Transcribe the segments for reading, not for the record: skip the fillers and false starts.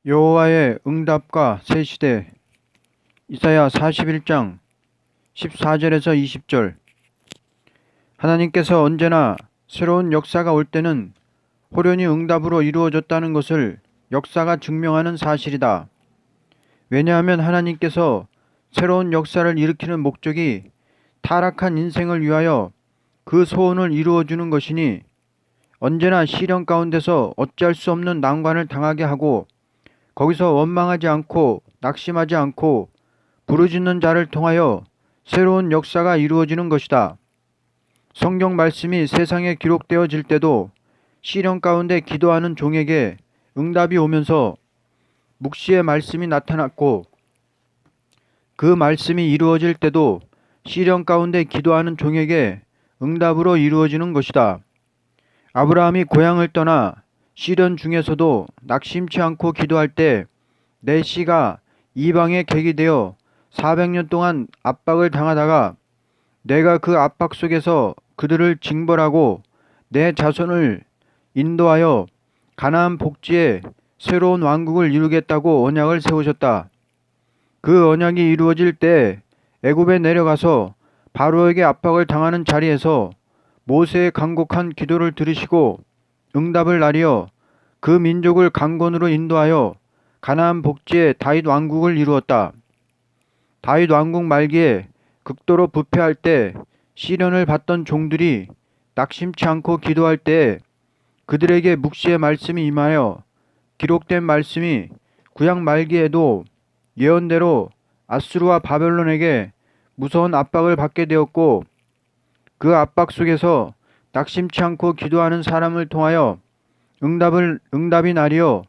여호와의 응답과 새 시대. 이사야 41장 14절에서 20절. 하나님께서 언제나 새로운 역사가 올 때는 호련히 응답으로 이루어졌다는 것을 역사가 증명하는 사실이다. 왜냐하면 하나님께서 새로운 역사를 일으키는 목적이 타락한 인생을 위하여 그 소원을 이루어주는 것이니, 언제나 시련 가운데서 어찌할 수 없는 난관을 당하게 하고 거기서 원망하지 않고 낙심하지 않고 부르짖는 자를 통하여 새로운 역사가 이루어지는 것이다. 성경 말씀이 세상에 기록되어질 때도 시련 가운데 기도하는 종에게 응답이 오면서 묵시의 말씀이 나타났고, 그 말씀이 이루어질 때도 시련 가운데 기도하는 종에게 응답으로 이루어지는 것이다. 아브라함이 고향을 떠나 시련 중에서도 낙심치 않고 기도할 때 내 씨가 이방에 객이 되어 400년 동안 압박을 당하다가 내가 그 압박 속에서 그들을 징벌하고 내 자손을 인도하여 가나안 복지에 새로운 왕국을 이루겠다고 언약을 세우셨다. 그 언약이 이루어질 때 애굽에 내려가서 바로에게 압박을 당하는 자리에서 모세의 간곡한 기도를 들으시고 응답을 나리어 그 민족을 강권으로 인도하여 가나안 복지에 다윗 왕국을 이루었다. 다윗 왕국 말기에 극도로 부패할 때 시련을 받던 종들이 낙심치 않고 기도할 때 그들에게 묵시의 말씀이 임하여 기록된 말씀이 구약 말기에도 예언대로 아수르와 바벨론에게 무서운 압박을 받게 되었고, 그 압박 속에서 낙심치 않고 기도하는 사람을 통하여 응답이 나리어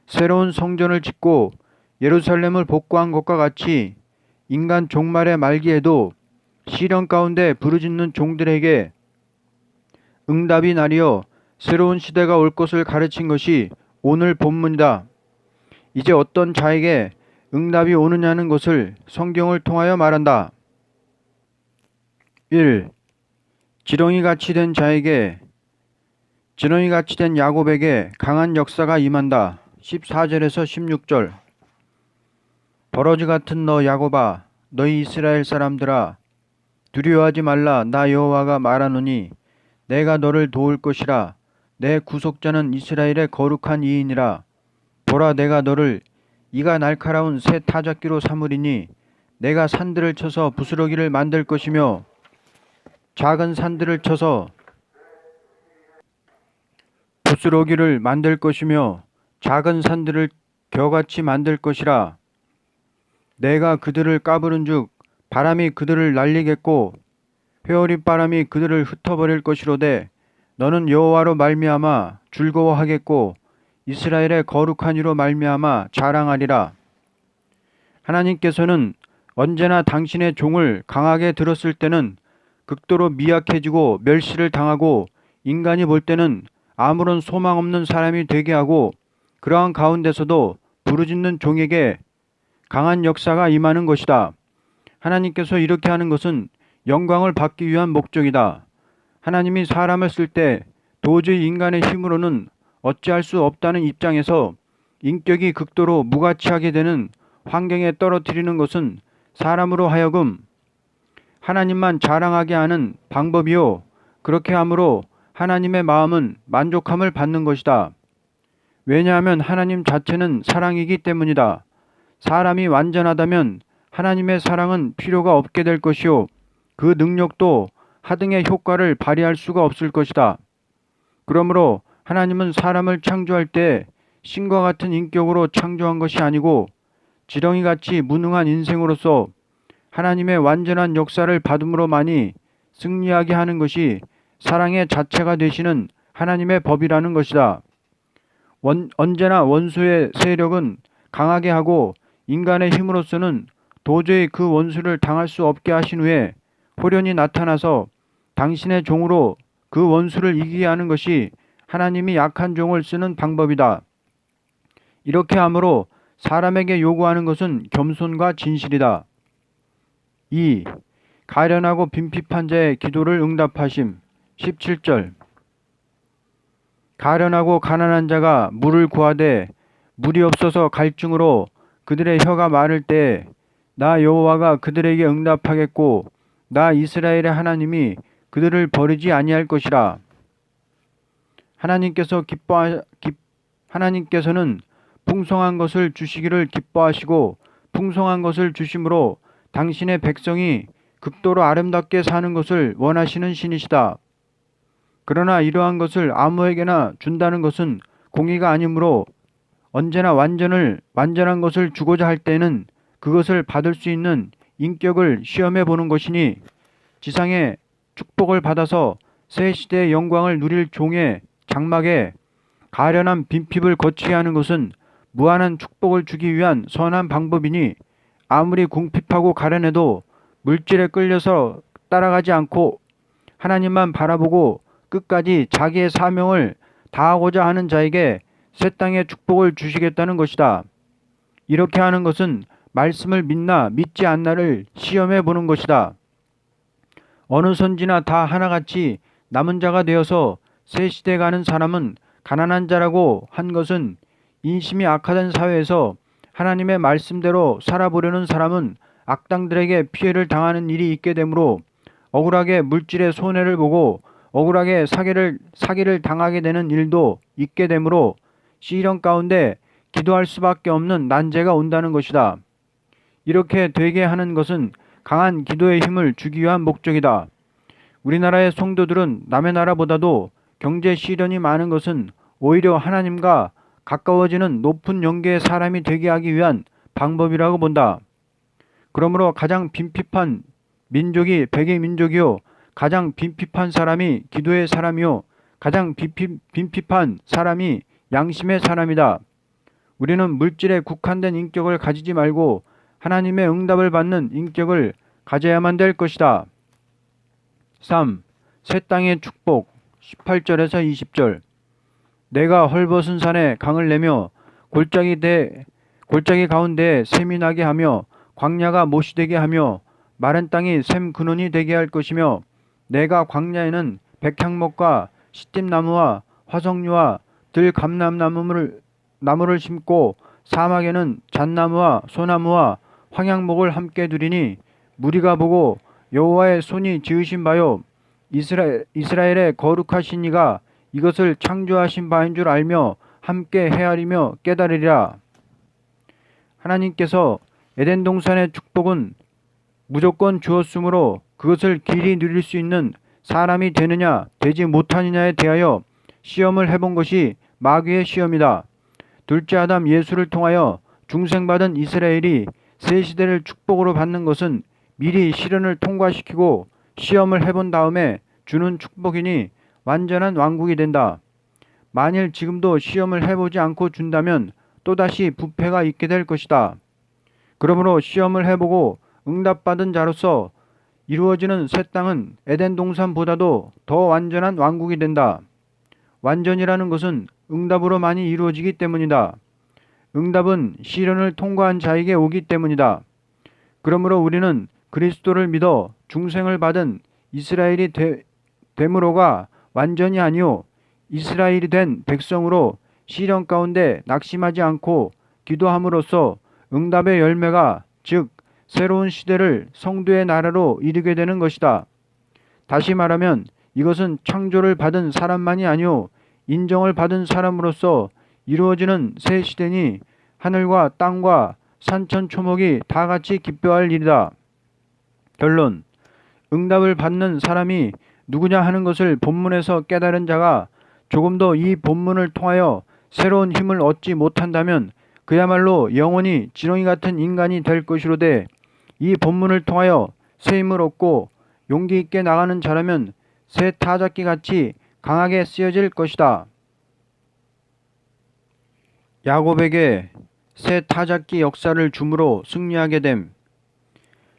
새로운 성전을 짓고 예루살렘을 복구한 것과 같이 인간 종말의 말기에도 시련 가운데 부르짖는 종들에게 응답이 나리어 새로운 시대가 올 것을 가르친 것이 오늘 본문이다. 이제 어떤 자에게 응답이 오느냐는 것을 성경을 통하여 말한다. 1. 지렁이같이 된 자에게, 지렁이같이 된 야곱에게 강한 역사가 임한다. 14절에서 16절. 버러지 같은 너 야곱아, 너희 이스라엘 사람들아, 두려워하지 말라. 나 여호와가 말하노니 내가 너를 도울 것이라. 내 구속자는 이스라엘의 거룩한 이인이라. 보라, 내가 너를 이가 날카로운 새 타작기로 삼으리니 내가 산들을 쳐서 부스러기를 만들 것이며 작은 산들을 쳐서 부스러기를 만들 것이며 작은 산들을 겨같이 만들 것이라. 내가 그들을 까부른즉 바람이 그들을 날리겠고 회오리 바람이 그들을 흩어버릴 것이로되 너는 여호와로 말미암아 즐거워하겠고 이스라엘의 거룩한 이로 말미암아 자랑하리라. 하나님께서는 언제나 당신의 종을 강하게 들었을 때는 극도로 미약해지고 멸시를 당하고 인간이 볼 때는 아무런 소망 없는 사람이 되게 하고, 그러한 가운데서도 부르짖는 종에게 강한 역사가 임하는 것이다. 하나님께서 이렇게 하는 것은 영광을 받기 위한 목적이다. 하나님이 사람을 쓸 때 도저히 인간의 힘으로는 어찌할 수 없다는 입장에서 인격이 극도로 무가치하게 되는 환경에 떨어뜨리는 것은 사람으로 하여금 하나님만 자랑하게 하는 방법이요, 그렇게 함으로 하나님의 마음은 만족함을 받는 것이다. 왜냐하면 하나님 자체는 사랑이기 때문이다. 사람이 완전하다면 하나님의 사랑은 필요가 없게 될 것이요, 그 능력도 하등의 효과를 발휘할 수가 없을 것이다. 그러므로 하나님은 사람을 창조할 때 신과 같은 인격으로 창조한 것이 아니고 지렁이같이 무능한 인생으로서 하나님의 완전한 역사를 받음으로만이 승리하게 하는 것이 사랑의 자체가 되시는 하나님의 법이라는 것이다. 언제나 원수의 세력은 강하게 하고 인간의 힘으로서는 도저히 그 원수를 당할 수 없게 하신 후에 호련히 나타나서 당신의 종으로 그 원수를 이기게 하는 것이 하나님이 약한 종을 쓰는 방법이다. 이렇게 함으로 사람에게 요구하는 것은 겸손과 진실이다. 2. 가련하고 빈핍한 자의 기도를 응답하심. 17절. 가련하고 가난한 자가 물을 구하되 물이 없어서 갈증으로 그들의 혀가 마를 때에 나 여호와가 그들에게 응답하겠고 나 이스라엘의 하나님이 그들을 버리지 아니할 것이라. 하나님께서는 풍성한 것을 주시기를 기뻐하시고 풍성한 것을 주심으로 당신의 백성이 극도로 아름답게 사는 것을 원하시는 신이시다. 그러나 이러한 것을 아무에게나 준다는 것은 공의가 아니므로 언제나 완전한 것을 주고자 할 때는 그것을 받을 수 있는 인격을 시험해 보는 것이니 지상의 축복을 받아서 새 시대의 영광을 누릴 종의 장막에 가련한 빈핍을 거치게 하는 것은 무한한 축복을 주기 위한 선한 방법이니 아무리 궁핍하고 가련해도 물질에 끌려서 따라가지 않고 하나님만 바라보고 끝까지 자기의 사명을 다하고자 하는 자에게 새 땅의 축복을 주시겠다는 것이다. 이렇게 하는 것은 말씀을 믿나 믿지 않나를 시험해 보는 것이다. 어느 선지나 다 하나같이 남은 자가 되어서 새 시대에 가는 사람은 가난한 자라고 한 것은 인심이 악화된 사회에서 하나님의 말씀대로 살아보려는 사람은 악당들에게 피해를 당하는 일이 있게 되므로 억울하게 물질의 손해를 보고 억울하게 사기를 당하게 되는 일도 있게 되므로 시련 가운데 기도할 수밖에 없는 난제가 온다는 것이다. 이렇게 되게 하는 것은 강한 기도의 힘을 주기 위한 목적이다. 우리나라의 성도들은 남의 나라보다도 경제 시련이 많은 것은 오히려 하나님과 가까워지는 높은 영계의 사람이 되게 하기 위한 방법이라고 본다. 그러므로 가장 빈핍한 민족이 백의 민족이요 가장 빈핍한 사람이 기도의 사람이요 가장 빈핍한 사람이 양심의 사람이다. 우리는 물질에 국한된 인격을 가지지 말고 하나님의 응답을 받는 인격을 가져야만 될 것이다. 3. 새 땅의 축복 18절에서 20절. 내가 헐벗은 산에 강을 내며 골짜기 가운데에 샘이 나게 하며 광야가 못이 되게 하며 마른 땅이 샘 근원이 되게 할 것이며 내가 광야에는 백향목과 시띠나무와 화석류와 들감람나무를 심고 사막에는 잣나무와 소나무와 황양목을 함께 두리니 무리가 보고 여호와의 손이 지으신 바요 이스라엘의 거룩하신 이가 이것을 창조하신 바인 줄 알며 함께 헤아리며 깨달으리라. 하나님께서 에덴 동산의 축복은 무조건 주었으므로 그것을 길이 누릴 수 있는 사람이 되느냐 되지 못하느냐에 대하여 시험을 해본 것이 마귀의 시험이다. 둘째 아담 예수를 통하여 중생받은 이스라엘이 새 시대를 축복으로 받는 것은 미리 시련을 통과시키고 시험을 해본 다음에 주는 축복이니 완전한 왕국이 된다. 만일 지금도 시험을 해보지 않고 준다면 또다시 부패가 있게 될 것이다. 그러므로 시험을 해보고 응답받은 자로서 이루어지는 새 땅은 에덴 동산보다도 더 완전한 왕국이 된다. 완전이라는 것은 응답으로 많이 이루어지기 때문이다. 응답은 시련을 통과한 자에게 오기 때문이다. 그러므로 우리는 그리스도를 믿어 중생을 받은 이스라엘이 됨으로가 완전이 아니요 이스라엘이 된 백성으로 시련 가운데 낙심하지 않고 기도함으로써 응답의 열매가 즉 새로운 시대를 성도의 나라로 이르게 되는 것이다. 다시 말하면 이것은 창조를 받은 사람만이 아니요 인정을 받은 사람으로서 이루어지는 새 시대니 하늘과 땅과 산천 초목이 다 같이 기뻐할 일이다. 결론. 응답을 받는 사람이 누구냐 하는 것을 본문에서 깨달은 자가 조금도 이 본문을 통하여 새로운 힘을 얻지 못한다면 그야말로 영원히 지렁이 같은 인간이 될 것이로되 이 본문을 통하여 새 힘을 얻고 용기 있게 나가는 자라면 새 타작기 같이 강하게 쓰여질 것이다. 야곱에게 새 타작기 역사를 줌으로 승리하게 됨.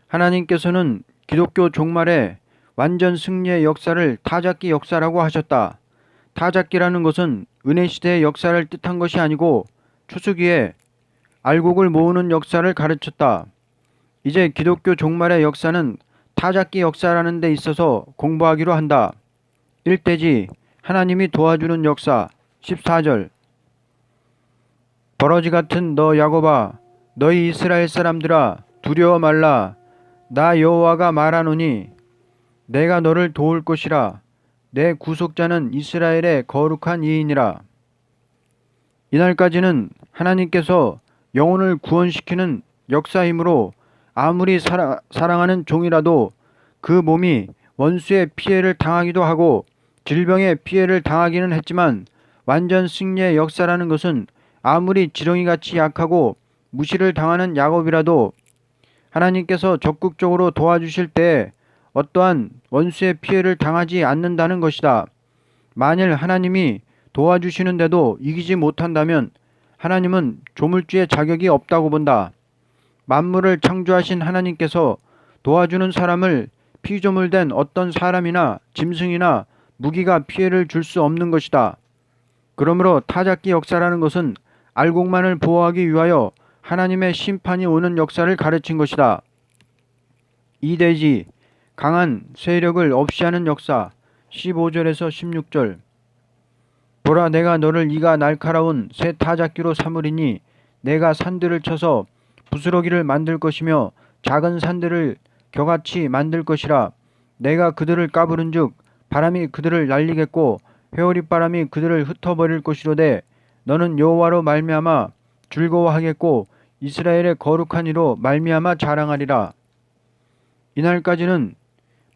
하나님께서는 기독교 종말에 완전 승리의 역사를 타작기 역사라고 하셨다. 타작기라는 것은 은혜시대의 역사를 뜻한 것이 아니고 추수기에 알곡을 모으는 역사를 가르쳤다. 이제 기독교 종말의 역사는 타작기 역사라는 데 있어서 공부하기로 한다. 일대지 하나님이 도와주는 역사 14절. 버러지 같은 너 야곱아, 너희 이스라엘 사람들아, 두려워 말라. 나 여호와가 말하노니 내가 너를 도울 것이라. 내 구속자는 이스라엘의 거룩한 이인이라. 이날까지는 하나님께서 영혼을 구원시키는 역사이므로 아무리 사랑하는 종이라도 그 몸이 원수의 피해를 당하기도 하고 질병의 피해를 당하기는 했지만 완전 승리의 역사라는 것은 아무리 지렁이같이 약하고 무시를 당하는 야곱이라도 하나님께서 적극적으로 도와주실 때에 어떠한 원수의 피해를 당하지 않는다는 것이다. 만일 하나님이 도와주시는데도 이기지 못한다면 하나님은 조물주의 자격이 없다고 본다. 만물을 창조하신 하나님께서 도와주는 사람을 피조물된 어떤 사람이나 짐승이나 무기가 피해를 줄 수 없는 것이다. 그러므로 타작기 역사라는 것은 알곡만을 보호하기 위하여 하나님의 심판이 오는 역사를 가르친 것이다. 이대지 강한 세력을 없이하는 역사 15절에서 16절. 보라, 내가 너를 이가 날카로운 새 타작기로 삼으리니 내가 산들을 쳐서 부스러기를 만들 것이며 작은 산들을 겨같이 만들 것이라. 내가 그들을 까부른즉 바람이 그들을 날리겠고 회오리 바람이 그들을 흩어버릴 것이로되 너는 여호와로 말미암아 즐거워하겠고 이스라엘의 거룩한 이로 말미암아 자랑하리라. 이날까지는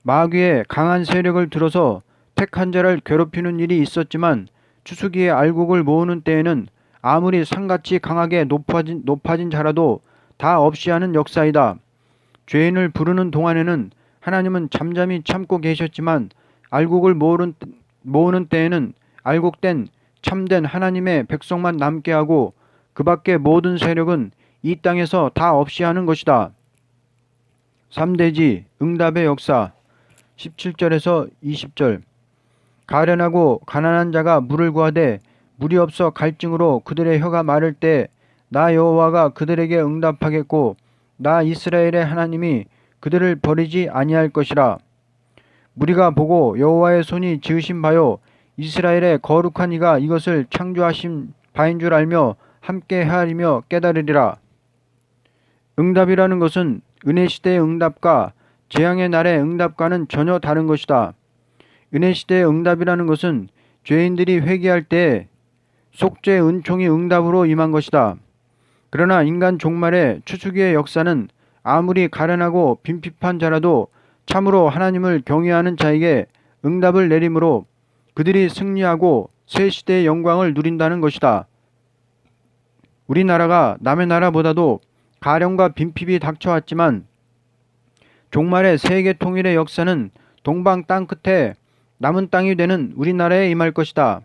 마귀의 강한 세력을 들어서 택한 자를 괴롭히는 일이 있었지만 추수기에 알곡을 모으는 때에는 아무리 산같이 강하게 높아진 자라도 다 없이 하는 역사이다. 죄인을 부르는 동안에는 하나님은 잠잠히 참고 계셨지만 알곡을 모으는 때에는 알곡된 참된 하나님의 백성만 남게 하고 그 밖의 모든 세력은 이 땅에서 다 없이 하는 것이다. 3대지 응답의 역사 17절에서 20절. 가련하고 가난한 자가 물을 구하되 물이 없어 갈증으로 그들의 혀가 마를 때 나 여호와가 그들에게 응답하겠고 나 이스라엘의 하나님이 그들을 버리지 아니할 것이라. 무리가 보고 여호와의 손이 지으신 바요 이스라엘의 거룩한 이가 이것을 창조하신 바인 줄 알며 함께 헤아리며 깨달으리라. 응답이라는 것은 은혜 시대의 응답과 재앙의 날의 응답과는 전혀 다른 것이다. 은혜 시대의 응답이라는 것은 죄인들이 회개할 때 속죄 은총이 응답으로 임한 것이다. 그러나 인간 종말의 추수기의 역사는 아무리 가련하고 빈핍한 자라도 참으로 하나님을 경외하는 자에게 응답을 내림으로 그들이 승리하고 새 시대의 영광을 누린다는 것이다. 우리나라가 남의 나라보다도 가련과 빈핍이 닥쳐왔지만 종말의 세계 통일의 역사는 동방 땅끝에 남은 땅이 되는 우리나라에 임할 것이다.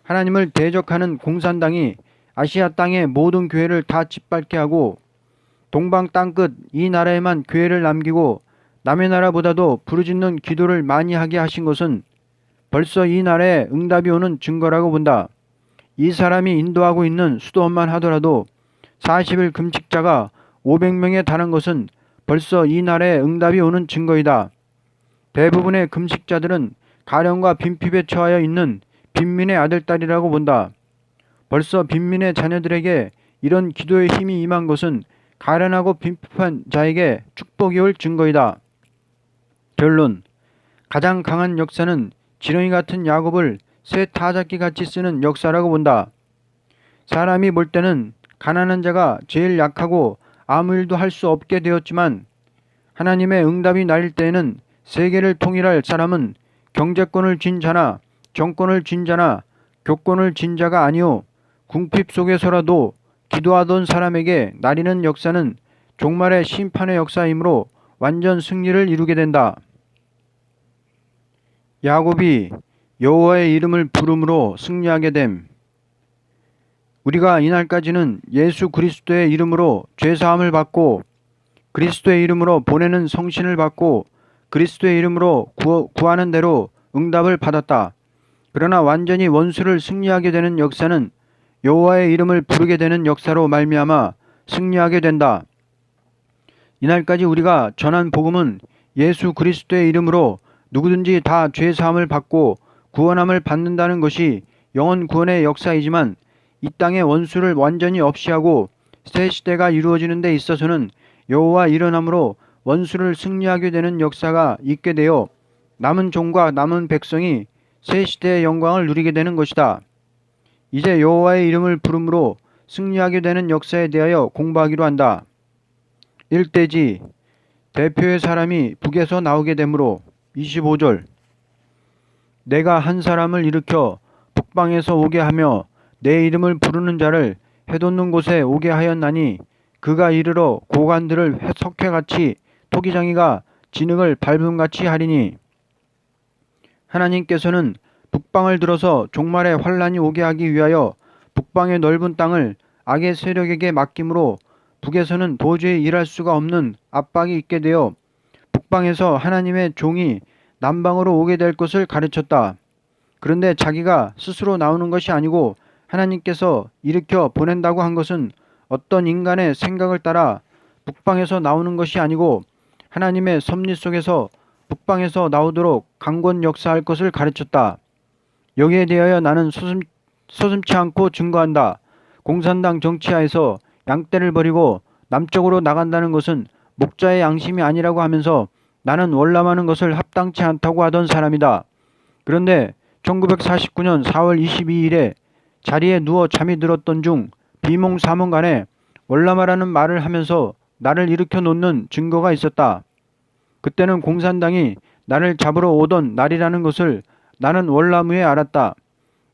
하나님을 대적하는 공산당이 아시아 땅의 모든 교회를 다 짓밟게 하고 동방 땅끝 이 나라에만 교회를 남기고 남의 나라보다도 부르짖는 기도를 많이 하게 하신 것은 벌써 이 나라에 응답이 오는 증거라고 본다. 이 사람이 인도하고 있는 수도원만 하더라도 40일 금식자가 500명에 달한 것은 벌써 이 나라에 응답이 오는 증거이다. 대부분의 금식자들은 가련과 빈핍에 처하여 있는 빈민의 아들딸이라고 본다. 벌써 빈민의 자녀들에게 이런 기도의 힘이 임한 것은 가련하고 빈핍한 자에게 축복이 올 증거이다. 결론. 가장 강한 역사는 지렁이 같은 야곱을 새 타작기 같이 쓰는 역사라고 본다. 사람이 볼 때는 가난한 자가 제일 약하고 아무 일도 할 수 없게 되었지만 하나님의 응답이 날릴 때에는 세계를 통일할 사람은 경제권을 쥔 자나 정권을 쥔 자나 교권을 쥔 자가 아니오 궁핍 속에서라도 기도하던 사람에게 나리는 역사는 종말의 심판의 역사이므로 완전 승리를 이루게 된다. 야곱이 여호와의 이름을 부름으로 승리하게 됨. 우리가 이날까지는 예수 그리스도의 이름으로 죄사함을 받고 그리스도의 이름으로 보내는 성신을 받고 그리스도의 이름으로 구하는 대로 응답을 받았다. 그러나 완전히 원수를 승리하게 되는 역사는 여호와의 이름을 부르게 되는 역사로 말미암아 승리하게 된다. 이날까지 우리가 전한 복음은 예수 그리스도의 이름으로 누구든지 다 죄사함을 받고 구원함을 받는다는 것이 영혼 구원의 역사이지만 이 땅의 원수를 완전히 없이하고 새 시대가 이루어지는 데 있어서는 여호와 일어남으로 원수를 승리하게 되는 역사가 있게 되어 남은 종과 남은 백성이 새 시대의 영광을 누리게 되는 것이다. 이제 여호와의 이름을 부름으로 승리하게 되는 역사에 대하여 공부하기로 한다. 일대지 대표의 사람이 북에서 나오게 되므로 25절 내가 한 사람을 일으켜 북방에서 오게 하며 내 이름을 부르는 자를 해돋는 곳에 오게 하였나니 그가 이르러 고관들을 석회같이 토기장이가 진흙을 밟음같이 하리니 하나님께서는 북방을 들어서 종말의 환란이 오게 하기 위하여 북방의 넓은 땅을 악의 세력에게 맡김으로 북에서는 도저히 일할 수가 없는 압박이 있게 되어 북방에서 하나님의 종이 남방으로 오게 될 것을 가르쳤다. 그런데 자기가 스스로 나오는 것이 아니고 하나님께서 일으켜 보낸다고 한 것은 어떤 인간의 생각을 따라 북방에서 나오는 것이 아니고 하나님의 섭리 속에서 북방에서 나오도록 강권 역사할 것을 가르쳤다. 여기에 대하여 나는 서슴지 않고 증거한다. 공산당 정치하에서 양떼를 버리고 남쪽으로 나간다는 것은 목자의 양심이 아니라고 하면서 나는 월남하는 것을 합당치 않다고 하던 사람이다. 그런데 1949년 4월 22일에 자리에 누워 잠이 들었던 중 비몽사몽간에 월남하라는 말을 하면서 나를 일으켜 놓는 증거가 있었다. 그때는 공산당이 나를 잡으러 오던 날이라는 것을 나는 월남 후에 알았다.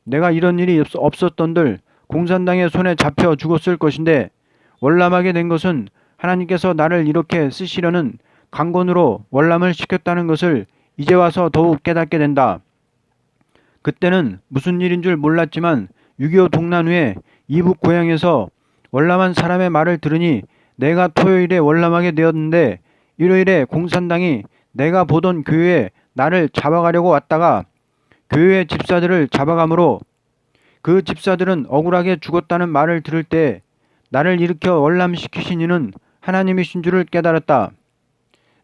내가 이런 일이 없었던들 공산당의 손에 잡혀 죽었을 것인데 월남하게 된 것은 하나님께서 나를 이렇게 쓰시려는 강권으로 월남을 시켰다는 것을 이제 와서 더욱 깨닫게 된다. 그때는 무슨 일인 줄 몰랐지만 6.25 동란 후에 이북 고향에서 월남한 사람의 말을 들으니 내가 토요일에 월남하게 되었는데 일요일에 공산당이 내가 보던 교회에 나를 잡아가려고 왔다가 교회 집사들을 잡아가므로 그 집사들은 억울하게 죽었다는 말을 들을 때 나를 일으켜 월남시키신 이는 하나님이신 줄을 깨달았다.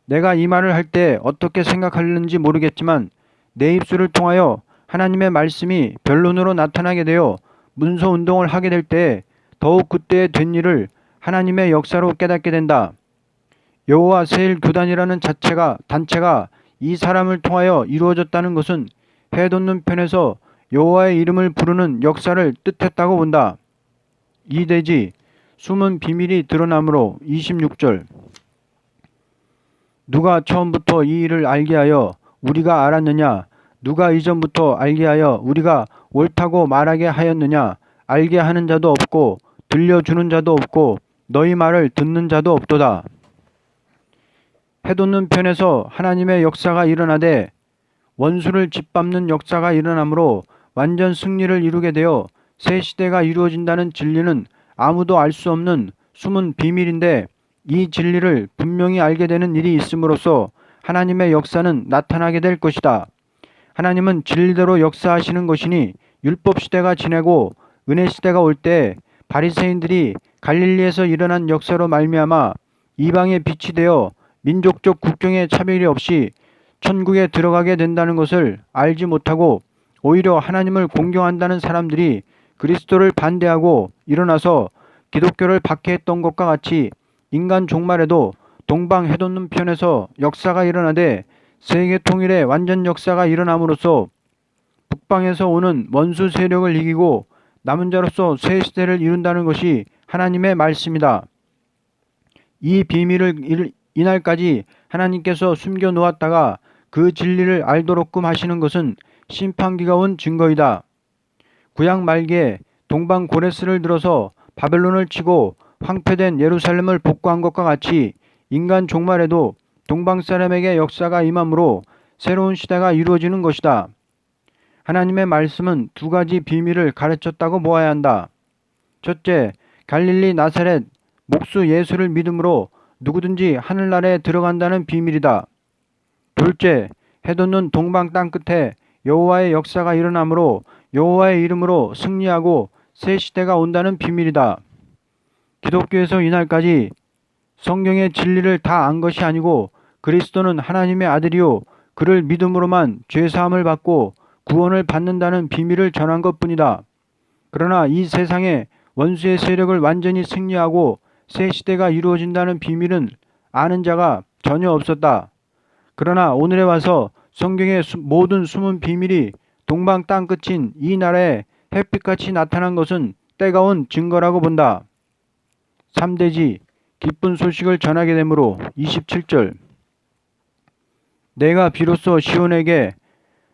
내가 이 말을 할 때 어떻게 생각하는지 모르겠지만 내 입술을 통하여 하나님의 말씀이 변론으로 나타나게 되어 문서운동을 하게 될 때 더욱 그때에 된 일을 하나님의 역사로 깨닫게 된다. 여호와 세일교단이라는 단체가 이 사람을 통하여 이루어졌다는 것은 해돋는 편에서 여호와의 이름을 부르는 역사를 뜻했다고 본다. 이대지 숨은 비밀이 드러나므로 26절 누가 처음부터 이 일을 알게 하여 우리가 알았느냐? 누가 이전부터 알게 하여 우리가 옳다고 말하게 하였느냐? 알게 하는 자도 없고 들려주는 자도 없고 너희 말을 듣는 자도 없도다. 해돋는 편에서 하나님의 역사가 일어나되 원수를 짓밟는 역사가 일어나므로 완전 승리를 이루게 되어 새 시대가 이루어진다는 진리는 아무도 알 수 없는 숨은 비밀인데 이 진리를 분명히 알게 되는 일이 있음으로써 하나님의 역사는 나타나게 될 것이다. 하나님은 진리대로 역사하시는 것이니 율법 시대가 지내고 은혜 시대가 올 때 바리새인들이 갈릴리에서 일어난 역사로 말미암아 이방의 빛이 되어 민족적 국경의 차별이 없이 천국에 들어가게 된다는 것을 알지 못하고 오히려 하나님을 공경한다는 사람들이 그리스도를 반대하고 일어나서 기독교를 박해했던 것과 같이 인간 종말에도 동방 해돋는 편에서 역사가 일어나되 세계 통일의 완전 역사가 일어남으로써 북방에서 오는 원수 세력을 이기고 남은 자로서 새 시대를 이룬다는 것이 하나님의 말씀이다. 이 비밀을 이날까지 하나님께서 숨겨 놓았다가 그 진리를 알도록끔 하시는 것은 심판기가 온 증거이다. 구약 말기에 동방 고레스를 들어서 바벨론을 치고 황폐된 예루살렘을 복구한 것과 같이 인간 종말에도 동방 사람에게 역사가 임함으로 새로운 시대가 이루어지는 것이다. 하나님의 말씀은 두 가지 비밀을 가르쳤다고 보아야 한다. 첫째, 갈릴리 나사렛 목수 예수를 믿음으로 누구든지 하늘나라에 들어간다는 비밀이다. 둘째, 해돋는 동방 땅끝에 여호와의 역사가 일어나므로 여호와의 이름으로 승리하고 새 시대가 온다는 비밀이다. 기독교에서 이날까지 성경의 진리를 다 안 것이 아니고 그리스도는 하나님의 아들이요 그를 믿음으로만 죄사함을 받고 구원을 받는다는 비밀을 전한 것뿐이다. 그러나 이 세상에 원수의 세력을 완전히 승리하고 새 시대가 이루어진다는 비밀은 아는 자가 전혀 없었다. 그러나 오늘에 와서 성경의 모든 숨은 비밀이 동방 땅끝인 이 나라에 햇빛같이 나타난 것은 때가 온 증거라고 본다. 3대지 기쁜 소식을 전하게 되므로 27절 내가 비로소 시온에게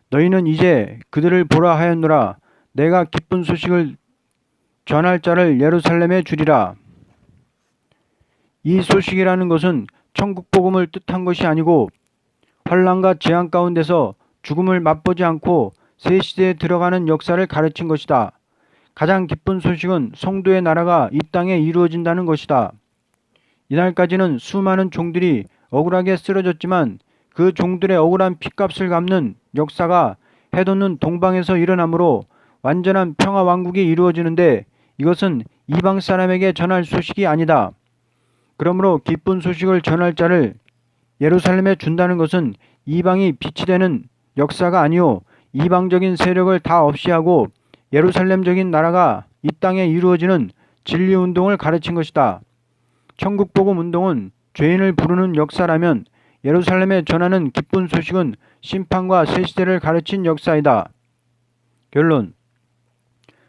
너희는 이제 그들을 보라 하였노라. 내가 기쁜 소식을 전할 자를 예루살렘에 주리라. 이 소식이라는 것은 천국 복음을 뜻한 것이 아니고 환난과 재앙 가운데서 죽음을 맛보지 않고 새 시대에 들어가는 역사를 가르친 것이다. 가장 기쁜 소식은 성도의 나라가 이 땅에 이루어진다는 것이다. 이날까지는 수많은 종들이 억울하게 쓰러졌지만 그 종들의 억울한 핏값을 갚는 역사가 해돋는 동방에서 일어나므로 완전한 평화 왕국이 이루어지는데 이것은 이방 사람에게 전할 소식이 아니다. 그러므로 기쁜 소식을 전할 자를 예루살렘에 준다는 것은 이방이 빛이 되는 역사가 아니요 이방적인 세력을 다 없이하고 예루살렘적인 나라가 이 땅에 이루어지는 진리운동을 가르친 것이다. 천국복음 운동은 죄인을 부르는 역사라면 예루살렘에 전하는 기쁜 소식은 심판과 새시대를 가르친 역사이다. 결론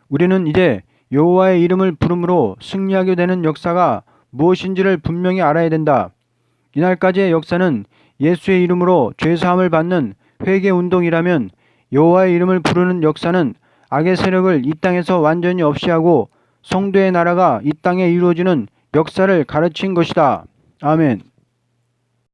우리는 이제 여호와의 이름을 부름으로 승리하게 되는 역사가 무엇인지를 분명히 알아야 된다. 이날까지의 역사는 예수의 이름으로 죄사함을 받는 회개운동이라면 여호와의 이름을 부르는 역사는 악의 세력을 이 땅에서 완전히 없이하고 성도의 나라가 이 땅에 이루어지는 역사를 가르친 것이다. 아멘.